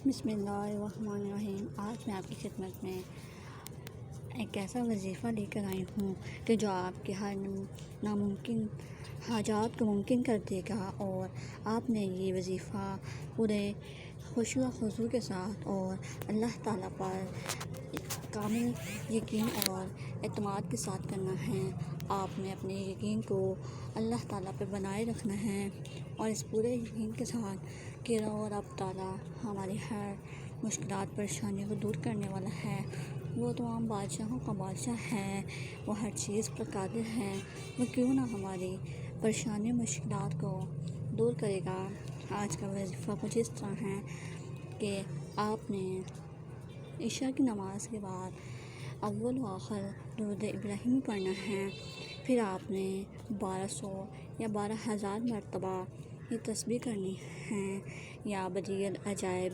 بسم اللہ الرحمن الرحیم۔ آج میں آپ کی خدمت میں ایک ایسا وظیفہ لے کر آئی ہوں کہ جو آپ کے ہر ناممکن حاجات کو ممکن کر دے گا، اور آپ نے یہ وظیفہ پورے خشوع و خضوع کے ساتھ اور اللہ تعالیٰ پر کامل یقین اور اعتماد کے ساتھ کرنا ہے۔ آپ نے اپنے یقین کو اللہ تعالیٰ پہ بنائے رکھنا ہے اور اس پورے یقین کے ساتھ کہ رب تعالیٰ ہماری ہر مشکلات پریشانیوں کو دور کرنے والا ہے۔ وہ تمام بادشاہوں کا بادشاہ ہے، وہ ہر چیز پر قادر ہے، وہ کیوں نہ ہماری پریشانی مشکلات کو دور کرے گا۔ آج کا وظیفہ کچھ اس طرح ہے کہ آپ نے عشاء کی نماز کے بعد اول و آخر درود ابراہیمی پڑھنا ہے۔ پھر آپ نے 1200 یا 12,000 مرتبہ یہ تسبیح کرنی ہے، یا بدیع العجائب